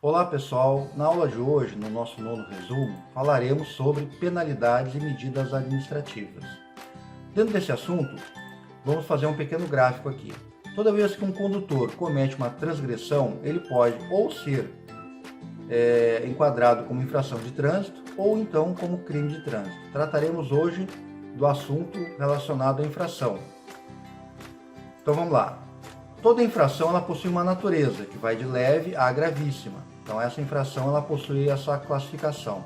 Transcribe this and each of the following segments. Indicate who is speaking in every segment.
Speaker 1: Olá pessoal, na aula de hoje, no nosso nono resumo, falaremos sobre penalidades e medidas administrativas. Dentro desse assunto, vamos fazer um pequeno gráfico aqui. Toda vez que um condutor comete uma transgressão, ele pode ou ser enquadrado como infração de trânsito ou então como crime de trânsito. Trataremos hoje do assunto relacionado à infração. Então vamos lá. Toda infração ela possui uma natureza, que vai de leve a gravíssima. Então essa infração ela possui essa classificação.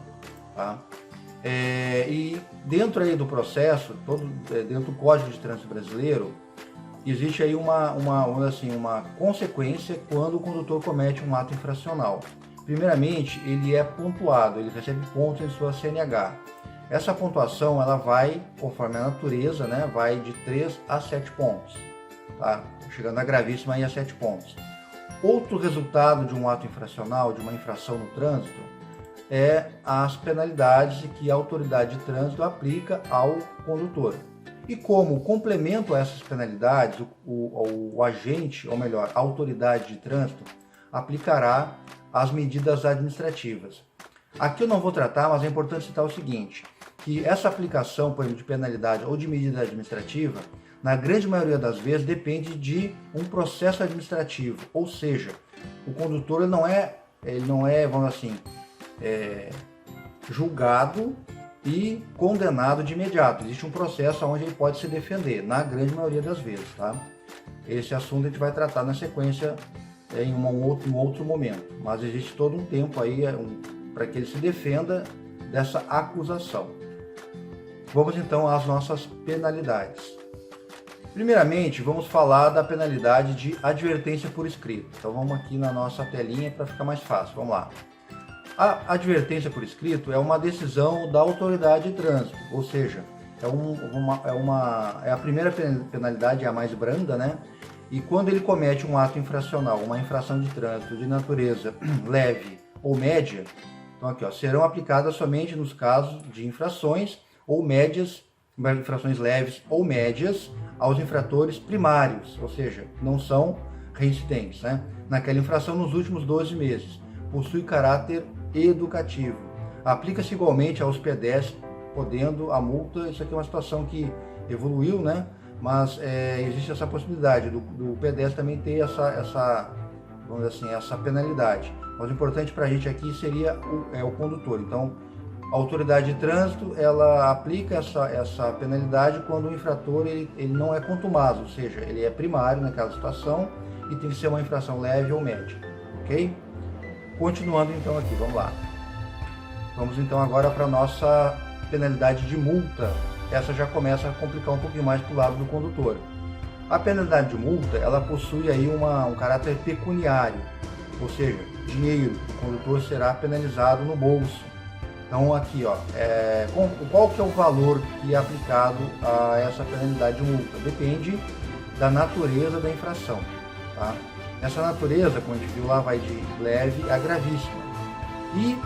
Speaker 1: Tá? E dentro aí do processo, dentro do Código de Trânsito Brasileiro, existe aí uma consequência quando o condutor comete um ato infracional. Primeiramente, ele é pontuado, ele recebe pontos em sua CNH. Essa pontuação ela vai, conforme a natureza, né, vai de 3 a 7 pontos. Tá? Chegando a gravíssima aí a 7 pontos. Outro resultado de um ato infracional, de uma infração no trânsito, é as penalidades que a autoridade de trânsito aplica ao condutor. E como complemento a essas penalidades, o agente, ou melhor, a autoridade de trânsito, aplicará as medidas administrativas. Aqui eu não vou tratar, mas é importante citar o seguinte, que essa aplicação, por exemplo, de penalidade ou de medida administrativa, na grande maioria das vezes depende de um processo administrativo, ou seja, o condutor ele não é, vamos assim, julgado e condenado de imediato. Existe um processo onde ele pode se defender, na grande maioria das vezes, tá? Esse assunto a gente vai tratar na sequência em um outro momento, mas existe todo um tempo aí para que ele se defenda dessa acusação. Vamos então às nossas penalidades. Primeiramente, vamos falar da penalidade de advertência por escrito. Então vamos aqui na nossa telinha para ficar mais fácil. Vamos lá. A advertência por escrito é uma decisão da autoridade de trânsito, ou seja, é a primeira penalidade, é a mais branda, né? E quando ele comete um ato infracional, uma infração de trânsito de natureza leve ou média, então aqui, ó, serão aplicadas somente nos casos de infrações ou médias, infrações leves ou médias, aos infratores primários, ou seja, não são reincidentes, né? Naquela infração nos últimos 12 meses. Possui caráter educativo. Aplica-se igualmente aos pedestres, podendo a multa, isso aqui é uma situação que evoluiu, né? Mas existe essa possibilidade do pedestre também ter essa vamos dizer assim, essa penalidade. Mas o importante para a gente aqui seria o condutor. Então, a autoridade de trânsito, ela aplica essa penalidade quando o infrator ele não é contumaz, ou seja, ele é primário naquela situação e tem que ser uma infração leve ou média, ok? Continuando então aqui, vamos lá. Vamos então agora para a nossa penalidade de multa. Essa já começa a complicar um pouquinho mais para o lado do condutor. A penalidade de multa, ela possui aí um caráter pecuniário, ou seja, dinheiro. O condutor será penalizado no bolso. Então aqui, ó, qual que é o valor que é aplicado a essa penalidade de multa? Depende da natureza da infração. Tá? Essa natureza, como a gente viu lá, vai de leve a gravíssima. E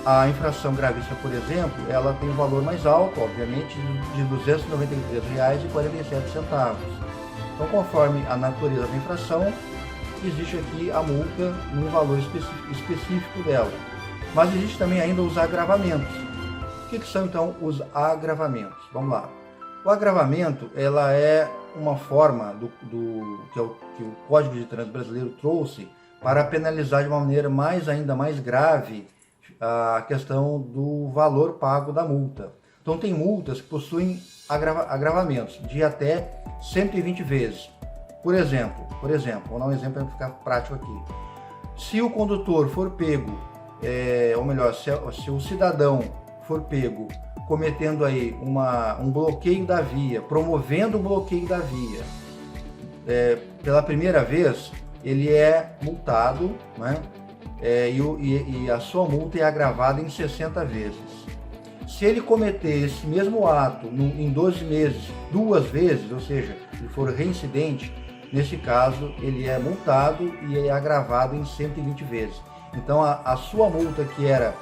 Speaker 1: a infração gravíssima, por exemplo, ela tem um valor mais alto, obviamente, de R$ 293,47. Então, conforme a natureza da infração, existe aqui a multa num valor específico dela. Mas existe também ainda os agravamentos. O que são então os agravamentos? Vamos lá. O agravamento ela é uma forma que o Código de Trânsito Brasileiro trouxe para penalizar de uma maneira ainda mais grave a questão do valor pago da multa. Então tem multas que possuem agravamentos de até 120 vezes. Por exemplo, vou dar um exemplo para ficar prático aqui. Se o condutor for pego ou melhor, se o cidadão for pego cometendo aí um bloqueio da via, promovendo o bloqueio da via, pela primeira vez, ele é multado, né? E a sua multa é agravada em 60 vezes. Se ele cometer esse mesmo ato em 12 meses, 2 vezes, ou seja, ele for reincidente, nesse caso, ele é multado e é agravado em 120 vezes. Então, a sua multa, que era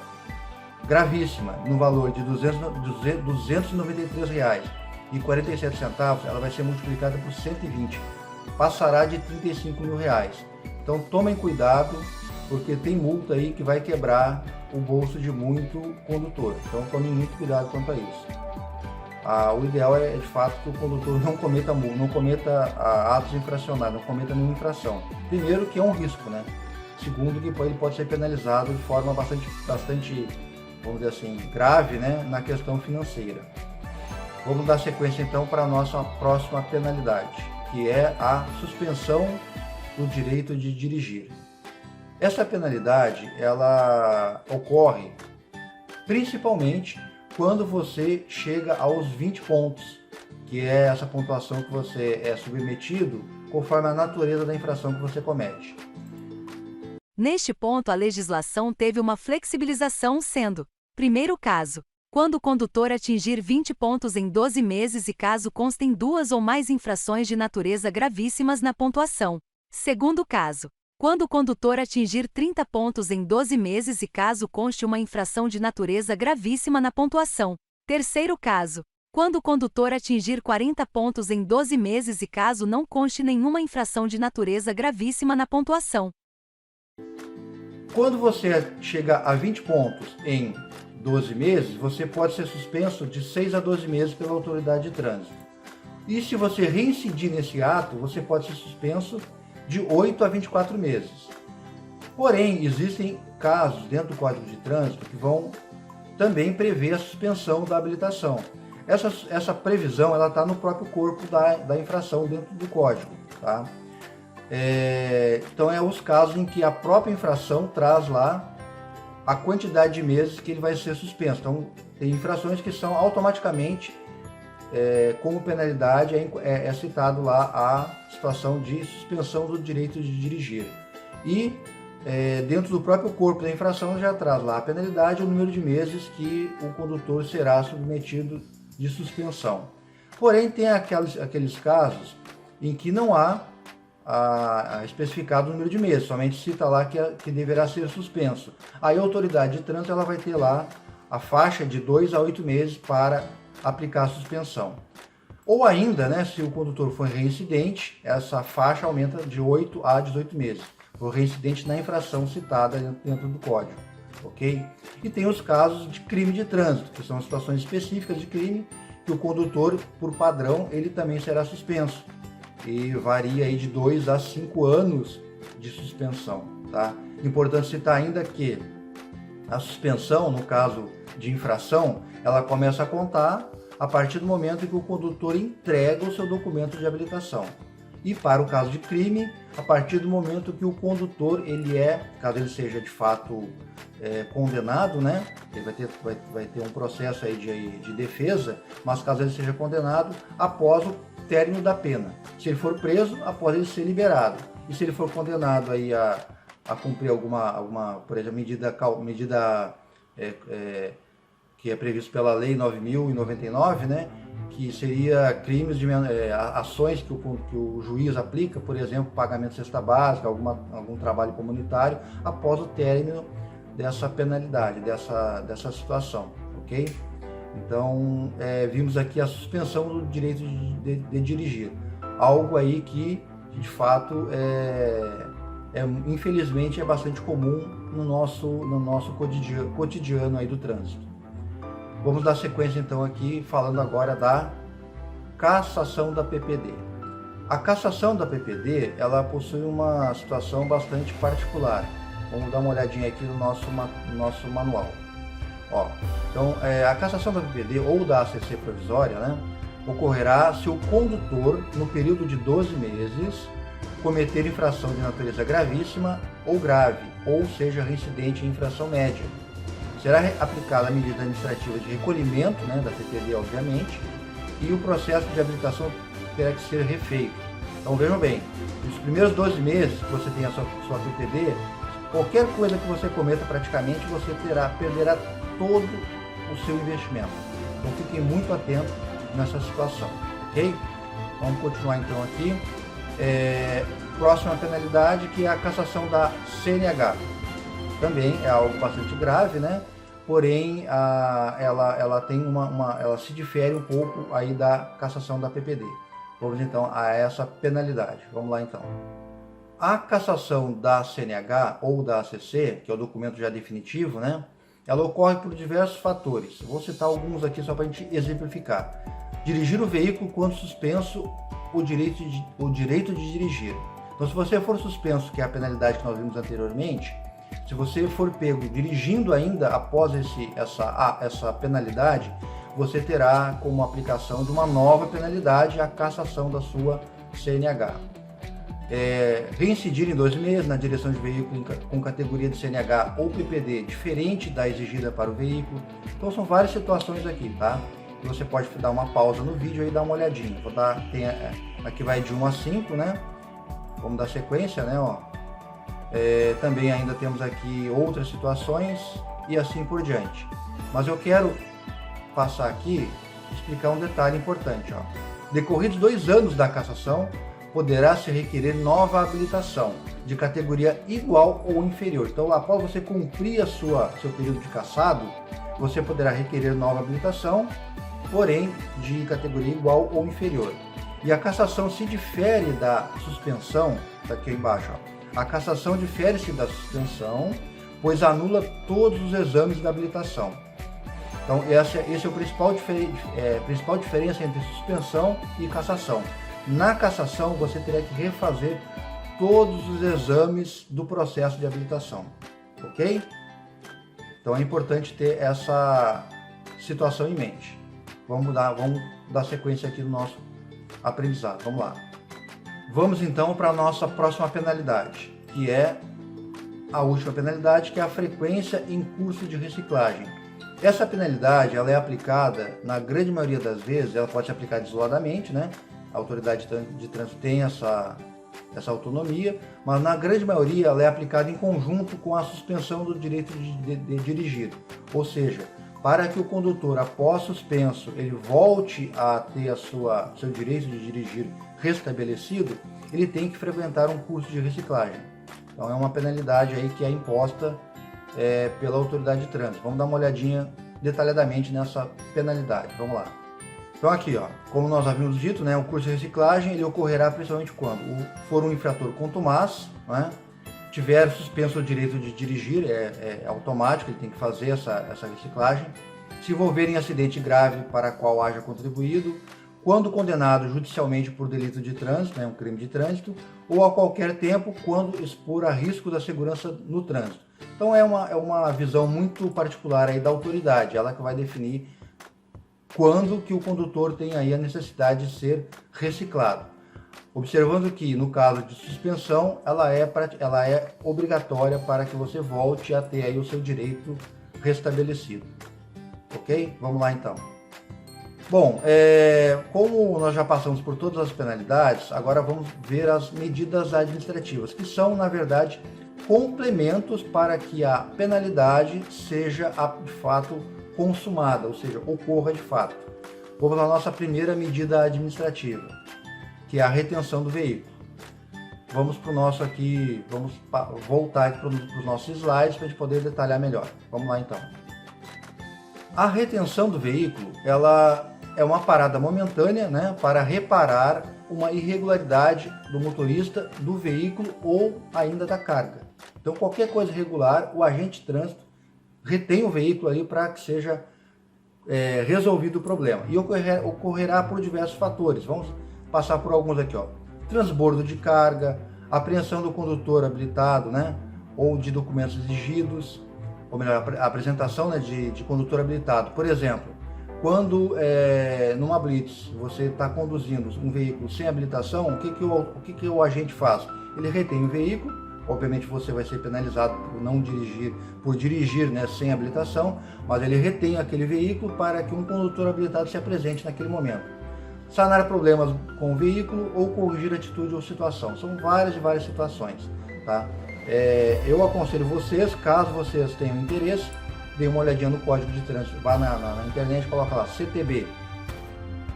Speaker 1: gravíssima, no valor de R$ 293,47, ela vai ser multiplicada por 120, passará de R$ 35 mil. Então, tomem cuidado porque tem multa aí que vai quebrar o bolso de muito condutor. Então tome muito cuidado quanto a isso. O ideal é de fato que o condutor não cometa multa, não cometa atos infracionais, não cometa nenhuma infração. Primeiro, que é um risco, né? Segundo, que ele pode ser penalizado de forma bastante, vamos dizer assim, grave, né, na questão financeira. Vamos dar sequência então para a nossa próxima penalidade, que é a suspensão do direito de dirigir. Essa penalidade, ela ocorre principalmente quando você chega aos 20 pontos, que é essa pontuação que você é submetido conforme a natureza da infração que você comete.
Speaker 2: Neste ponto, a legislação teve uma flexibilização sendo, primeiro caso, quando o condutor atingir 20 pontos em 12 meses e caso constem 2 ou mais infrações de natureza gravíssimas na pontuação. Segundo caso, quando o condutor atingir 30 pontos em 12 meses e caso conste uma infração de natureza gravíssima na pontuação. Terceiro caso, quando o condutor atingir 40 pontos em 12 meses e caso não conste nenhuma infração de natureza gravíssima na pontuação.
Speaker 1: Quando você chega a 20 pontos em 12 meses, você pode ser suspenso de 6 a 12 meses pela autoridade de trânsito. E se você reincidir nesse ato, você pode ser suspenso de 8 a 24 meses. Porém, existem casos dentro do Código de Trânsito que vão também prever a suspensão da habilitação. Essa previsão está no próprio corpo da infração dentro do Código. Tá? Então, os casos em que a própria infração traz lá a quantidade de meses que ele vai ser suspenso. Então, tem infrações que são automaticamente, como penalidade, é citado lá a situação de suspensão do direito de dirigir. E dentro do próprio corpo da infração já traz lá a penalidade e o número de meses que o condutor será submetido de suspensão. Porém, tem aqueles casos em que não há especificado o número de meses, somente cita lá que deverá ser suspenso. Aí a autoridade de trânsito ela vai ter lá a faixa de 2 a 8 meses para aplicar a suspensão. Ou ainda, né, se o condutor for reincidente, essa faixa aumenta de 8 a 18 meses. O reincidente na infração citada dentro do código, ok? E tem os casos de crime de trânsito, que são situações específicas de crime que o condutor, por padrão, ele também será suspenso. E varia aí de 2 a 5 anos de suspensão, tá? Importante citar ainda que a suspensão, no caso de infração, ela começa a contar a partir do momento em que o condutor entrega o seu documento de habilitação. E para o caso de crime, a partir do momento que o condutor, caso ele seja de fato condenado, né? Ele vai ter um processo aí de defesa, mas caso ele seja condenado, após o término da pena. Se ele for preso, após ele ser liberado. E se ele for condenado aí a cumprir alguma, por exemplo, medida que é previsto pela Lei 9.099, né? Que seria crimes ações que o juiz aplica, por exemplo, pagamento de cesta básica, algum trabalho comunitário, após o término dessa penalidade, dessa situação, ok? Então, vimos aqui a suspensão do direito de dirigir, algo aí que, de fato, infelizmente, é bastante comum no nosso cotidiano aí do trânsito. Vamos dar sequência, então, aqui, falando agora da cassação da PPD. A cassação da PPD, ela possui uma situação bastante particular. Vamos dar uma olhadinha aqui no nosso manual. Então, a cassação da PPD ou da ACC provisória, né, ocorrerá se o condutor, no período de 12 meses, cometer infração de natureza gravíssima ou grave, ou seja, reincidente em infração média. Será aplicada a medida administrativa de recolhimento, né, da PPD, obviamente, e o processo de habilitação terá que ser refeito. Então, vejam bem, nos primeiros 12 meses que você tem a sua PPD, qualquer coisa que você cometa praticamente, você perderá todo o seu investimento. Então fiquem muito atentos nessa situação, ok? Vamos continuar então aqui. Próxima penalidade, que é a cassação da CNH. Também é algo bastante grave, né? Porém, ela tem ela se difere um pouco aí da cassação da PPD. Vamos então a essa penalidade. Vamos lá então. A cassação da CNH ou da ACC, que é o documento já definitivo, né? Ela ocorre por diversos fatores. Vou citar alguns aqui só para a gente exemplificar. Dirigir o veículo quando suspenso o direito de dirigir. Então, se você for suspenso, que é a penalidade que nós vimos anteriormente, se você for pego dirigindo ainda após essa penalidade, você terá como aplicação de uma nova penalidade a cassação da sua CNH. Reincidir em 2 meses na direção de veículo com categoria de CNH ou PPD diferente da exigida para o veículo. Então são várias situações aqui, tá? E você pode dar uma pausa no vídeo e dar uma olhadinha. Aqui vai de 1 a 5, né? Vamos dar sequência, né? Ó. Também ainda temos aqui outras situações e assim por diante. Mas eu quero passar aqui e explicar um detalhe importante, ó. Decorridos 2 anos da cassação, poderá se requerer nova habilitação de categoria igual ou inferior. Então, após você cumprir seu período de cassado, você poderá requerer nova habilitação, porém de categoria igual ou inferior. E a cassação se difere da suspensão, tá aqui embaixo, ó. A cassação difere-se da suspensão, pois anula todos os exames da habilitação. Então, esse é o principal diferença entre suspensão e cassação. Na cassação, você terá que refazer todos os exames do processo de habilitação, ok? Então é importante ter essa situação em mente. Vamos dar sequência aqui no nosso aprendizado. Vamos lá. Vamos então para a nossa próxima penalidade, que é a última penalidade, que é a frequência em curso de reciclagem. Essa penalidade ela é aplicada, na grande maioria das vezes, ela pode ser aplicada isoladamente, né? A autoridade de trânsito tem essa autonomia, mas na grande maioria ela é aplicada em conjunto com a suspensão do direito de dirigir. Ou seja, para que o condutor, após suspenso, ele volte a ter seu direito de dirigir restabelecido, ele tem que frequentar um curso de reciclagem. Então é uma penalidade aí que é imposta pela autoridade de trânsito. Vamos dar uma olhadinha detalhadamente nessa penalidade. Vamos lá. Então aqui, ó, como nós havíamos dito, né, o curso de reciclagem ele ocorrerá principalmente quando for um infrator contumaz, né, tiver suspenso o direito de dirigir, é automático, ele tem que fazer essa reciclagem, se envolver em acidente grave para qual haja contribuído, quando condenado judicialmente por delito de trânsito, né, um crime de trânsito, ou a qualquer tempo quando expor a risco da segurança no trânsito. Então é uma visão muito particular aí da autoridade, ela que vai definir quando que o condutor tem aí a necessidade de ser reciclado. Observando que no caso de suspensão, ela é obrigatória para que você volte a ter aí o seu direito restabelecido. Ok? Vamos lá então. Bom, como nós já passamos por todas as penalidades, agora vamos ver as medidas administrativas, que são, na verdade, complementos para que a penalidade seja, de fato, consumada, ou seja, ocorra de fato. Vamos à nossa primeira medida administrativa, que é a retenção do veículo. Vamos para o nosso aqui, vamos voltar aqui para os nossos slides para a gente poder detalhar melhor. Vamos lá então. A retenção do veículo, ela é uma parada momentânea, né, para reparar uma irregularidade do motorista, do veículo ou ainda da carga. Então qualquer coisa irregular, o agente de trânsito retém o veículo ali para que seja resolvido o problema. E ocorrerá por diversos fatores. Vamos passar por alguns aqui, ó. Transbordo de carga, apreensão do condutor habilitado, né, ou de documentos exigidos, ou melhor, a apresentação, né, de condutor habilitado. Por exemplo, quando numa blitz você está conduzindo um veículo sem habilitação, o que o agente faz? Ele retém o veículo. Obviamente você vai ser penalizado por dirigir, né, sem habilitação, mas ele retém aquele veículo para que um condutor habilitado se apresente naquele momento. Sanar problemas com o veículo ou corrigir atitude ou situação. São várias e várias situações, tá? Eu aconselho vocês, caso vocês tenham interesse, dê uma olhadinha no Código de Trânsito, vá na internet, coloca lá CTB,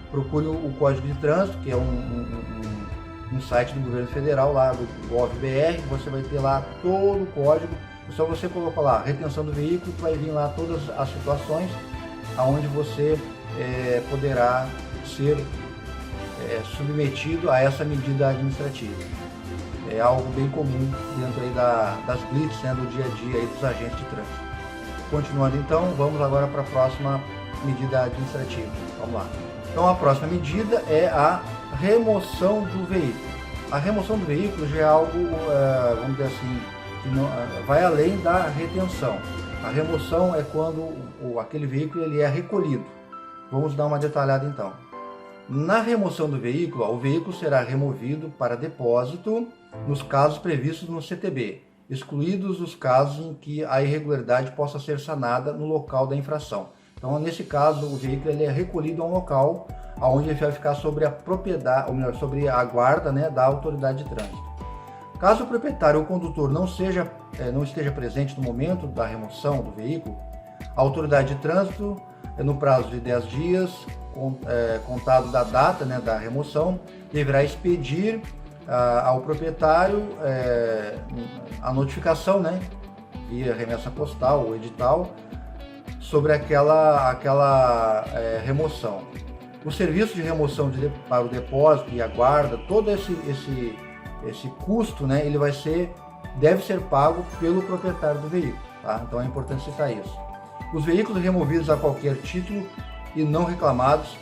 Speaker 1: procure o Código de Trânsito, que é um site do governo federal, lá do GovBR, você vai ter lá todo o código, é só você colocar lá retenção do veículo, que vai vir lá todas as situações onde você poderá ser submetido a essa medida administrativa. é algo bem comum dentro aí das blitz, né, do dia a dia aí dos agentes de trânsito. Continuando então, vamos agora para a próxima medida administrativa. Vamos lá. Então a próxima medida é a remoção do veículo. A remoção do veículo já é algo, vamos dizer assim, que não, vai além da retenção. A remoção é quando aquele veículo ele é recolhido. Vamos dar uma detalhada então. Na remoção do veículo, o veículo será removido para depósito nos casos previstos no CTB, excluídos os casos em que a irregularidade possa ser sanada no local da infração. Então, nesse caso, o veículo ele é recolhido a um local onde ele vai ficar sobre a propriedade, ou melhor, sobre a guarda, né, da autoridade de trânsito. Caso o proprietário ou condutor não esteja presente no momento da remoção do veículo, a autoridade de trânsito, no prazo de 10 dias, contado da data, né, da remoção, deverá expedir ao proprietário a notificação, né, via remessa postal ou edital, sobre aquela remoção. O serviço de remoção para o depósito e a guarda, todo esse custo, né, ele deve ser pago pelo proprietário do veículo, tá? Então é importante citar isso. Os veículos removidos a qualquer título e não reclamados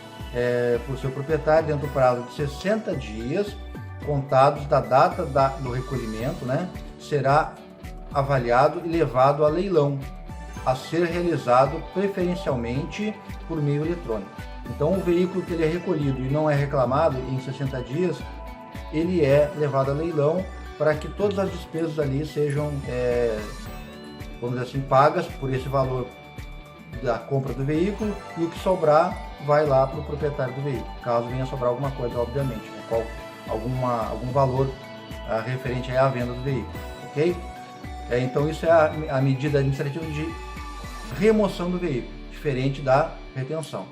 Speaker 1: por seu proprietário dentro do prazo de 60 dias, contados da data do recolhimento, né, será avaliado e levado a leilão, a ser realizado preferencialmente por meio eletrônico. Então o veículo que ele é recolhido e não é reclamado em 60 dias, ele é levado a leilão para que todas as despesas ali sejam, vamos dizer assim, pagas por esse valor da compra do veículo, e o que sobrar vai lá para o proprietário do veículo, caso venha sobrar alguma coisa, obviamente, né, algum valor referente à venda do veículo, ok? Então isso é a medida administrativa de remoção do veículo, diferente da retenção.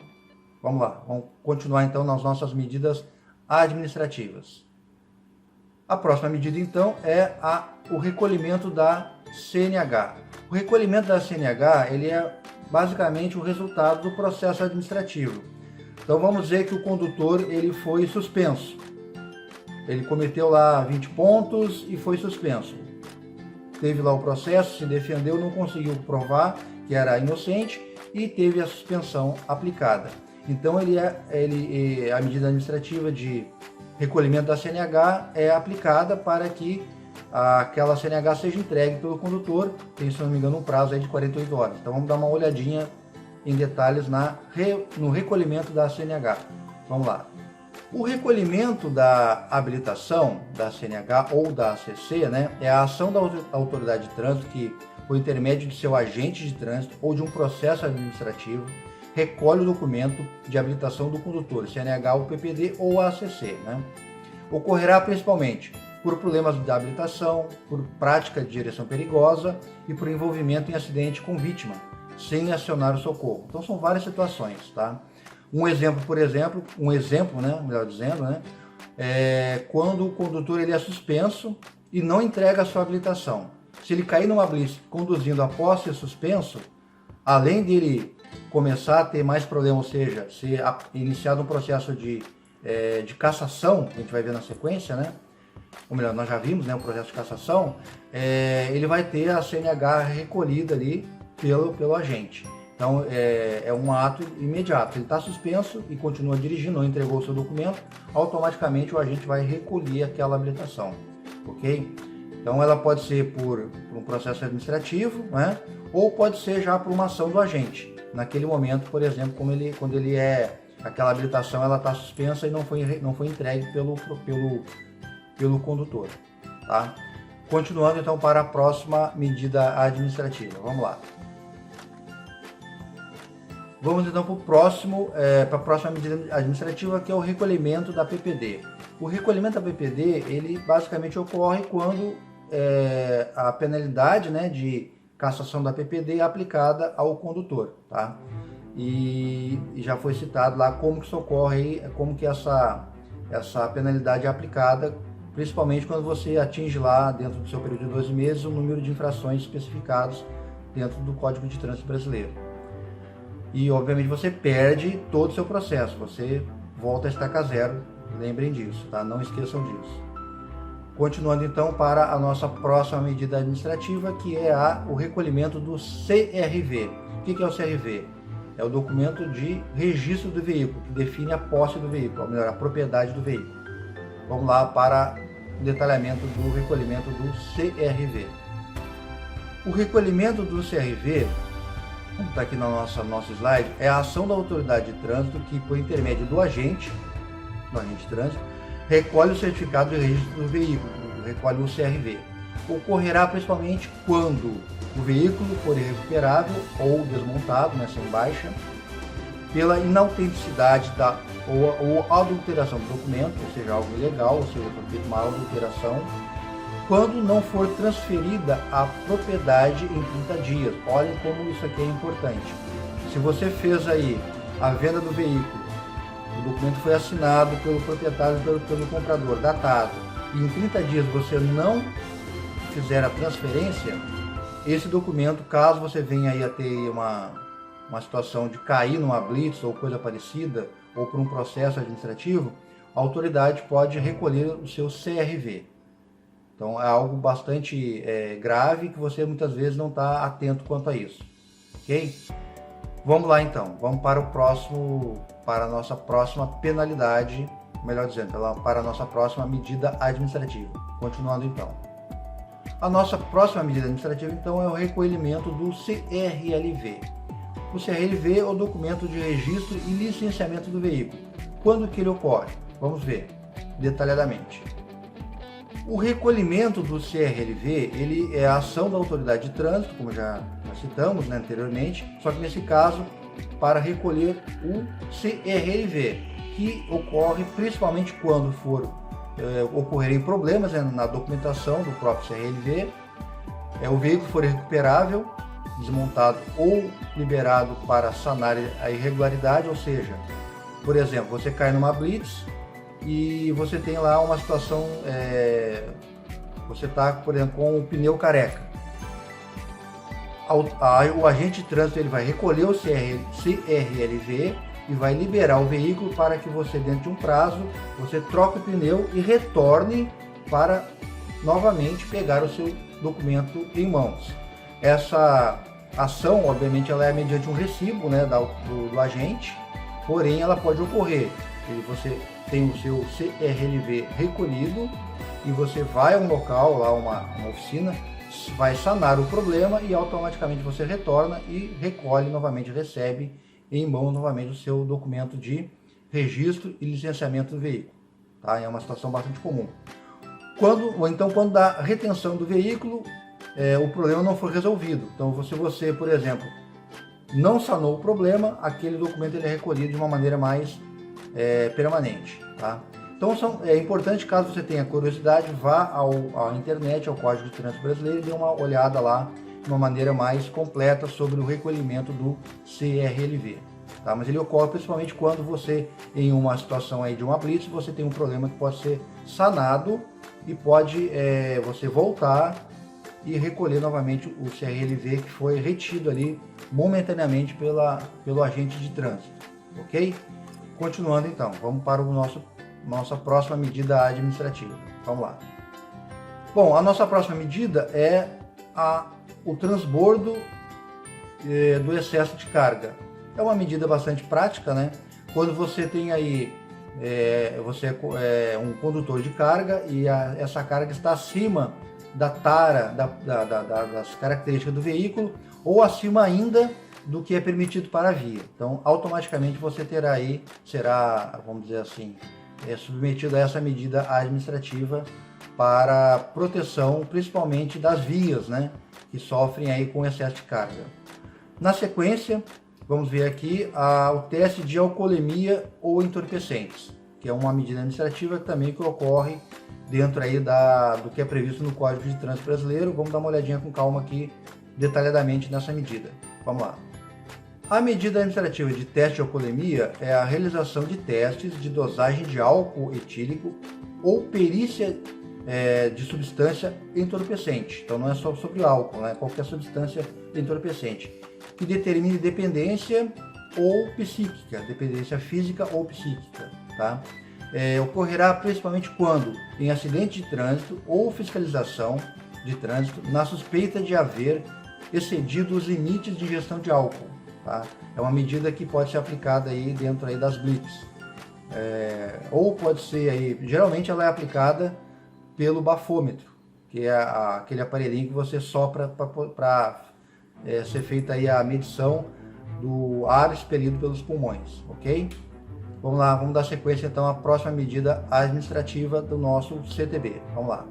Speaker 1: Vamos lá, vamos continuar então nas nossas medidas administrativas. A próxima medida então é o recolhimento da CNH. O recolhimento da CNH ele é basicamente o resultado do processo administrativo. Então vamos dizer que o condutor ele foi suspenso. Ele cometeu lá 20 pontos e foi suspenso. Teve lá o processo, se defendeu, não conseguiu provar que era inocente e teve a suspensão aplicada. Então a medida administrativa de recolhimento da CNH é aplicada para que aquela CNH seja entregue pelo condutor, tem, se não me engano, um prazo aí de 48 horas. Então vamos dar uma olhadinha em detalhes no recolhimento da CNH. Vamos lá. O recolhimento da habilitação da CNH ou da ACC, né, é a ação da autoridade de trânsito que, por intermédio de seu agente de trânsito ou de um processo administrativo, recolhe o documento de habilitação do condutor, CNH, o PPD ou a ACC. Né? Ocorrerá principalmente por problemas de habilitação, por prática de direção perigosa e por envolvimento em acidente com vítima, sem acionar o socorro. Então são várias situações, tá? Um exemplo, né, melhor dizendo, né, é quando o condutor ele é suspenso e não entrega a sua habilitação. Se ele cair numa blitz conduzindo após ser suspenso, além dele começar a ter mais problemas, ou seja, ser iniciado um processo de cassação, a gente vai ver na sequência, né? Ou melhor, nós já vimos, né, o processo de cassação, ele vai ter a CNH recolhida ali pelo agente. Então, é um ato imediato. Ele está suspenso e continua dirigindo, não entregou o seu documento, automaticamente o agente vai recolher aquela habilitação, ok? Então, ela pode ser por um processo administrativo, né? Ou pode ser já por uma ação do agente. Naquele momento, por exemplo, quando aquela habilitação ela está suspensa e não foi entregue pelo condutor, tá? Continuando então para a próxima medida administrativa. Vamos lá. Vamos então para a próxima medida administrativa, que é o recolhimento da PPD. O recolhimento da PPD, ele basicamente ocorre quando a penalidade, né, de cassação da PPD é aplicada ao condutor, tá? E já foi citado lá como que isso ocorre, como que essa penalidade é aplicada, principalmente quando você atinge lá, dentro do seu período de 12 meses, o número de infrações especificados dentro do Código de Trânsito Brasileiro. E, obviamente, você perde todo o seu processo, você volta a estaca zero, lembrem disso, tá? Não esqueçam disso. Continuando então para a nossa próxima medida administrativa, que é o recolhimento do CRV. O que é o CRV? É o documento de registro do veículo, que define a posse do veículo, ou melhor, a propriedade do veículo. Vamos lá para o detalhamento do recolhimento do CRV. O recolhimento do CRV, como está aqui no nosso slide, é a ação da autoridade de trânsito que, por intermédio do agente de trânsito, recolhe o certificado de registro do veículo, recolhe o CRV. Ocorrerá principalmente quando o veículo for irrecuperável ou desmontado, sem baixa, pela inautenticidade ou adulteração do documento, ou seja, algo ilegal, ou seja, foi feita uma adulteração, quando não for transferida a propriedade em 30 dias. Olhem como isso aqui é importante. Se você fez aí a venda do veículo, o documento foi assinado pelo proprietário e pelo comprador, datado, e em 30 dias você não fizer a transferência, esse documento, caso você venha aí a ter uma situação de cair numa blitz ou coisa parecida, ou por um processo administrativo, a autoridade pode recolher o seu CRV. Então é algo bastante grave que você muitas vezes não está atento quanto a isso, ok? Vamos lá então, vamos para a nossa próxima penalidade, melhor dizendo, para a nossa próxima medida administrativa. Continuando então. A nossa próxima medida administrativa então é o recolhimento do CRLV. O CRLV é o documento de registro e licenciamento do veículo. Quando que ele ocorre? Vamos ver detalhadamente. O recolhimento do CRLV, ele é a ação da autoridade de trânsito, como já citamos anteriormente, só que nesse caso para recolher o CRLV, que ocorre principalmente quando ocorrerem problemas na documentação do próprio CRLV, o veículo for irrecuperável, desmontado ou liberado para sanar a irregularidade, ou seja, por exemplo, você cai numa blitz e você tem lá uma situação, você está, por exemplo, com o pneu careca. O agente de trânsito ele vai recolher o CRLV e vai liberar o veículo para que você, dentro de um prazo, você troque o pneu e retorne para novamente pegar o seu documento em mãos. Essa ação, obviamente, ela é mediante um recibo do agente, porém ela pode ocorrer. Você tem o seu CRLV recolhido e você vai a um local, lá uma oficina, vai sanar o problema e automaticamente você retorna e recolhe novamente, recebe em mão novamente o seu documento de registro e licenciamento do veículo. Tá? É uma situação bastante comum. Quando da retenção do veículo, o problema não foi resolvido. Então, se você, por exemplo, não sanou o problema, aquele documento ele é recolhido de uma maneira mais permanente. Tá? Então é importante, caso você tenha curiosidade, vá à internet, ao Código de Trânsito Brasileiro e dê uma olhada lá de uma maneira mais completa sobre o recolhimento do CRLV. Tá? Mas ele ocorre principalmente quando você, em uma situação aí de uma blitz, você tem um problema que pode ser sanado e pode você voltar e recolher novamente o CRLV que foi retido ali momentaneamente pelo agente de trânsito. Ok? Continuando então, vamos para nossa próxima medida administrativa. Vamos lá. Bom, a nossa próxima medida é o transbordo do excesso de carga. É uma medida bastante prática, né? Quando você tem aí, você é um condutor de carga e essa carga está acima da tara, das características do veículo, ou acima ainda do que é permitido para a via. Então, automaticamente você será, vamos dizer assim, submetido a essa medida administrativa para proteção, principalmente das vias, né, que sofrem aí com excesso de carga. Na sequência, vamos ver aqui o teste de alcoolemia ou entorpecentes, que é uma medida administrativa que ocorre dentro aí do que é previsto no Código de Trânsito Brasileiro. Vamos dar uma olhadinha com calma aqui, detalhadamente nessa medida. Vamos lá. A medida administrativa de teste de alcoolemia é a realização de testes de dosagem de álcool etílico ou perícia de substância entorpecente. Então não é só sobre álcool, né? Qualquer substância entorpecente, que determine dependência ou psíquica, dependência física ou psíquica. Tá? ocorrerá principalmente quando em acidente de trânsito ou fiscalização de trânsito na suspeita de haver excedido os limites de ingestão de álcool. Tá? É uma medida que pode ser aplicada aí dentro aí das blitz. Ou pode ser aí, geralmente ela é aplicada pelo bafômetro, que é aquele aparelhinho que você sopra para ser feita aí a medição do ar expelido pelos pulmões, ok? Vamos lá, vamos dar sequência então à próxima medida administrativa do nosso CTB. Vamos lá.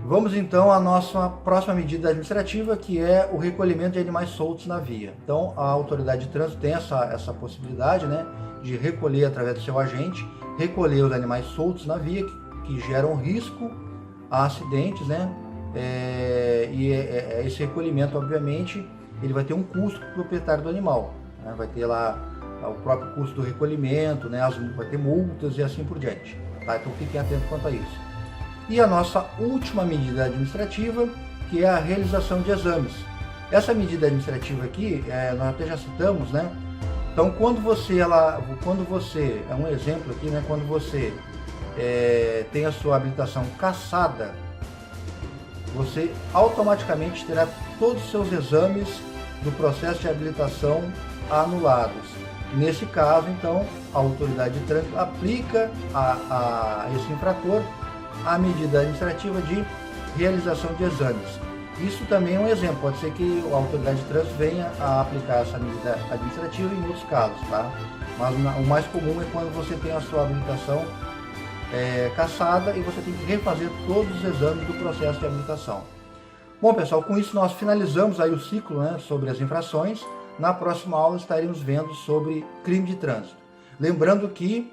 Speaker 1: Vamos então à nossa próxima medida administrativa, que é o recolhimento de animais soltos na via. Então a autoridade de trânsito tem essa possibilidade, né, de recolher através do seu agente, recolher os animais soltos na via que geram risco a acidentes, né? Esse recolhimento, obviamente, ele vai ter um custo para o proprietário do animal, né? Vai ter lá o próprio custo do recolhimento, né? Vai ter multas e assim por diante, tá? Então fiquem atentos quanto a isso. E a nossa última medida administrativa, que é a realização de exames. Essa medida administrativa aqui, nós até já citamos, né? Então quando você, é um exemplo aqui, né? Quando você tem a sua habilitação cassada, você automaticamente terá todos os seus exames do processo de habilitação anulados. Nesse caso, então, a autoridade de trânsito aplica a esse infrator a medida administrativa de realização de exames. Isso também é um exemplo, pode ser que a autoridade de trânsito venha a aplicar essa medida administrativa em outros casos, tá? Mas o mais comum é quando você tem a sua habilitação cassada e você tem que refazer todos os exames do processo de habilitação. Bom, pessoal, com isso nós finalizamos aí o ciclo, né, sobre as infrações. Na próxima aula estaremos vendo sobre crime de trânsito. Lembrando que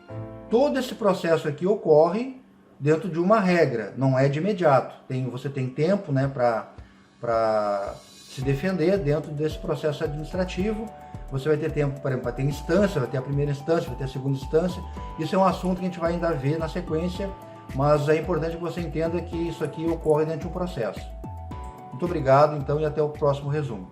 Speaker 1: todo esse processo aqui ocorre dentro de uma regra, não é de imediato. Você tem tempo, né, para se defender dentro desse processo administrativo. Você vai ter tempo, por exemplo, para ter instância, vai ter a primeira instância, vai ter a segunda instância. Isso é um assunto que a gente vai ainda ver na sequência, mas é importante que você entenda que isso aqui ocorre dentro de um processo. Muito obrigado, então, e até o próximo resumo.